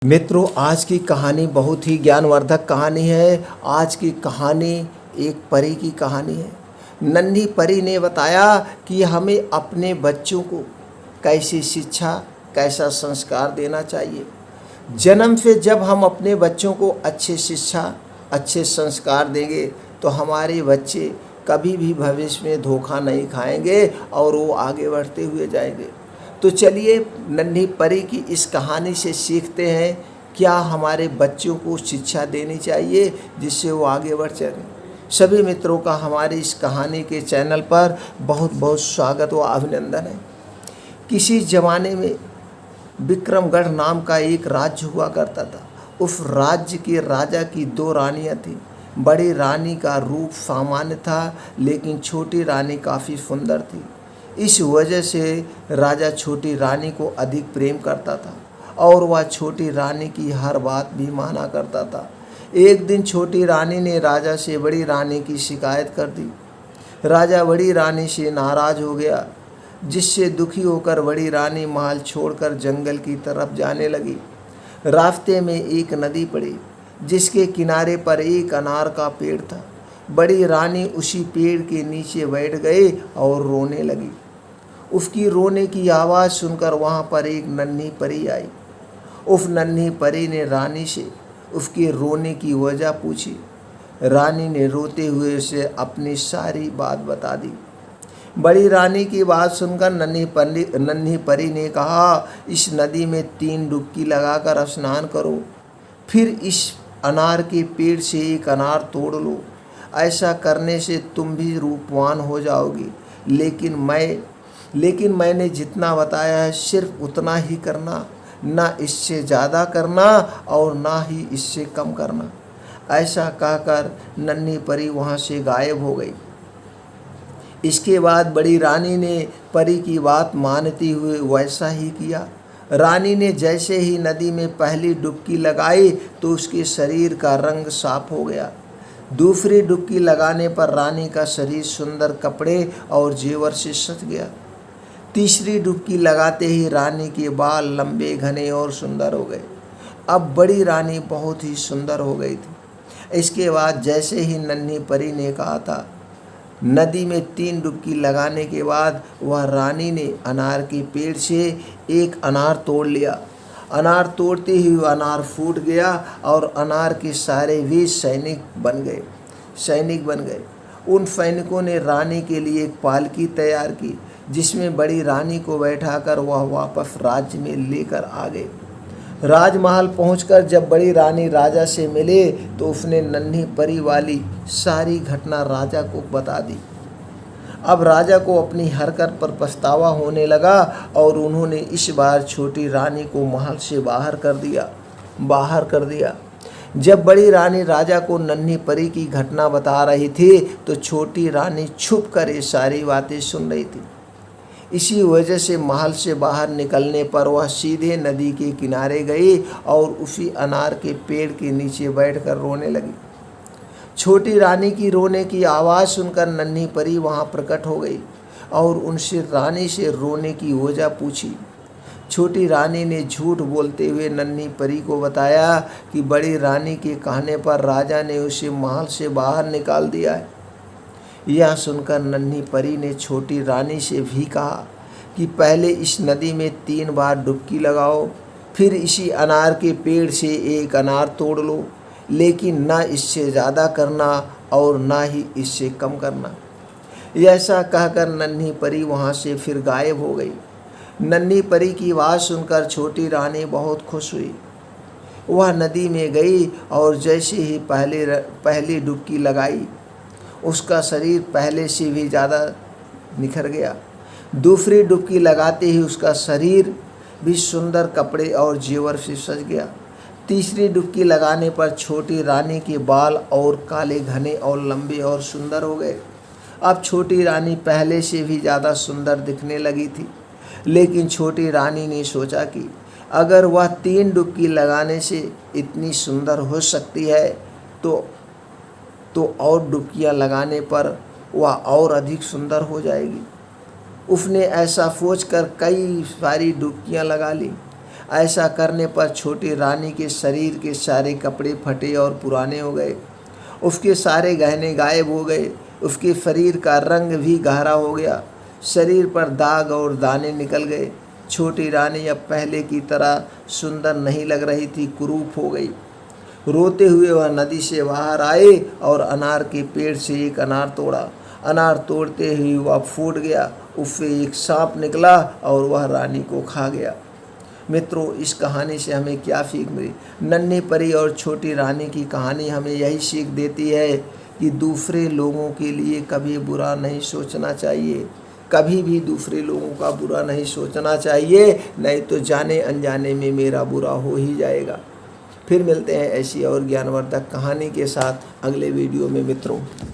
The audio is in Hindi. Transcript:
मित्रों, आज की कहानी बहुत ही ज्ञानवर्धक कहानी है। आज की कहानी एक परी की कहानी है। नन्ही परी ने बताया कि हमें अपने बच्चों को कैसी शिक्षा, कैसा संस्कार देना चाहिए। जन्म से जब हम अपने बच्चों को अच्छी शिक्षा, अच्छे संस्कार देंगे तो हमारे बच्चे कभी भी भविष्य में धोखा नहीं खाएंगे और वो आगे बढ़ते हुए जाएंगे। तो चलिए नन्ही परी की इस कहानी से सीखते हैं क्या हमारे बच्चों को शिक्षा देनी चाहिए जिससे वो आगे बढ़ सकें। सभी मित्रों का हमारी इस कहानी के चैनल पर बहुत बहुत स्वागत व अभिनंदन है। किसी ज़माने में विक्रमगढ़ नाम का एक राज्य हुआ करता था। उस राज्य के राजा की दो रानियां थीं। बड़ी रानी का रूप सामान्य था, लेकिन छोटी रानी काफ़ी सुंदर थी। इस वजह से राजा छोटी रानी को अधिक प्रेम करता था और वह छोटी रानी की हर बात भी माना करता था। एक दिन छोटी रानी ने राजा से बड़ी रानी की शिकायत कर दी। राजा बड़ी रानी से नाराज़ हो गया, जिससे दुखी होकर बड़ी रानी महल छोड़कर जंगल की तरफ जाने लगी। रास्ते में एक नदी पड़ी, जिसके किनारे पर एक अनार का पेड़ था। बड़ी रानी उसी पेड़ के नीचे बैठ गई और रोने लगी। उसकी रोने की आवाज़ सुनकर वहाँ पर एक नन्ही परी आई। उस नन्ही परी ने रानी से उसके रोने की वजह पूछी। रानी ने रोते हुए उसे अपनी सारी बात बता दी। बड़ी रानी की बात सुनकर नन्ही परी ने कहा, इस नदी में 3 डुबकी लगाकर स्नान करो, फिर इस अनार के पेड़ से एक अनार तोड़ लो। ऐसा करने से तुम भी रूपवान हो जाओगी। लेकिन मैंने जितना बताया है सिर्फ उतना ही करना, ना इससे ज़्यादा करना और ना ही इससे कम करना। ऐसा कहकर नन्ही परी वहाँ से गायब हो गई। इसके बाद बड़ी रानी ने परी की बात मानते हुए वैसा ही किया। रानी ने जैसे ही नदी में पहली डुबकी लगाई तो उसके शरीर का रंग साफ हो गया। दूसरी डुबकी लगाने पर रानी का शरीर सुंदर कपड़े और जेवर से सज गया। तीसरी डुबकी लगाते ही रानी के बाल लंबे, घने और सुंदर हो गए। अब बड़ी रानी बहुत ही सुंदर हो गई थी। इसके बाद जैसे ही नन्ही परी ने कहा था, नदी में 3 डुबकी लगाने के बाद वह रानी ने अनार के पेड़ से एक अनार तोड़ लिया। अनार तोड़ते ही वह अनार फूट गया और अनार के सारे वीर सैनिक बन गए। उन सैनिकों ने रानी के लिए एक पालकी तैयार की, जिसमें बड़ी रानी को बैठाकर वह वापस राज्य में लेकर आ गए। राजमहल पहुंचकर जब बड़ी रानी राजा से मिले तो उसने नन्ही परी वाली सारी घटना राजा को बता दी। अब राजा को अपनी हरकत पर पछतावा होने लगा और उन्होंने इस बार छोटी रानी को महल से बाहर कर दिया। जब बड़ी रानी राजा को नन्ही परी की घटना बता रही थी तो छोटी रानी छुप कर ये सारी बातें सुन रही थी। इसी वजह से महल से बाहर निकलने पर वह सीधे नदी के किनारे गई और उसी अनार के पेड़ के नीचे बैठकर रोने लगी। छोटी रानी की रोने की आवाज़ सुनकर नन्ही परी वहां प्रकट हो गई और उनसे रानी से रोने की वजह पूछी। छोटी रानी ने झूठ बोलते हुए नन्ही परी को बताया कि बड़ी रानी के कहने पर राजा ने उसे महल से बाहर निकाल दिया है। यह सुनकर नन्ही परी ने छोटी रानी से भी कहा कि पहले इस नदी में 3 बार डुबकी लगाओ, फिर इसी अनार के पेड़ से एक अनार तोड़ लो, लेकिन ना इससे ज़्यादा करना और ना ही इससे कम करना। ऐसा कहकर नन्ही परी वहाँ से फिर गायब हो गई। नन्ही परी की बात सुनकर छोटी रानी बहुत खुश हुई। वह नदी में गई और जैसे ही पहली डुबकी लगाई, उसका शरीर पहले से भी ज़्यादा निखर गया। दूसरी डुबकी लगाते ही उसका शरीर भी सुंदर कपड़े और जेवर से सज गया। तीसरी डुबकी लगाने पर छोटी रानी के बाल और काले, घने और लंबे और सुंदर हो गए। अब छोटी रानी पहले से भी ज़्यादा सुंदर दिखने लगी थी। लेकिन छोटी रानी ने सोचा कि अगर वह 3 डुबकी लगाने से इतनी सुंदर हो सकती है तो और डुबकियां लगाने पर वह और अधिक सुंदर हो जाएगी। उसने ऐसा सोचकर कई सारी डुबकियां लगा ली। ऐसा करने पर छोटी रानी के शरीर के सारे कपड़े फटे और पुराने हो गए, उसके सारे गहने गायब हो गए, उसके शरीर का रंग भी गहरा हो गया, शरीर पर दाग और दाने निकल गए। छोटी रानी अब पहले की तरह सुंदर नहीं लग रही थी, कुरूप हो गई। रोते हुए वह नदी से बाहर आए और अनार के पेड़ से एक अनार तोड़ा। अनार तोड़ते ही वह फूट गया, उससे एक सांप निकला और वह रानी को खा गया। मित्रों, इस कहानी से हमें क्या सीख मिली? नन्ही परी और छोटी रानी की कहानी हमें यही सीख देती है कि दूसरे लोगों के लिए कभी बुरा नहीं सोचना चाहिए, कभी भी दूसरे लोगों का बुरा नहीं सोचना चाहिए, नहीं तो जाने अनजाने में मेरा बुरा हो ही जाएगा। फिर मिलते हैं ऐसी और ज्ञानवर्धक कहानी के साथ अगले वीडियो में मित्रों।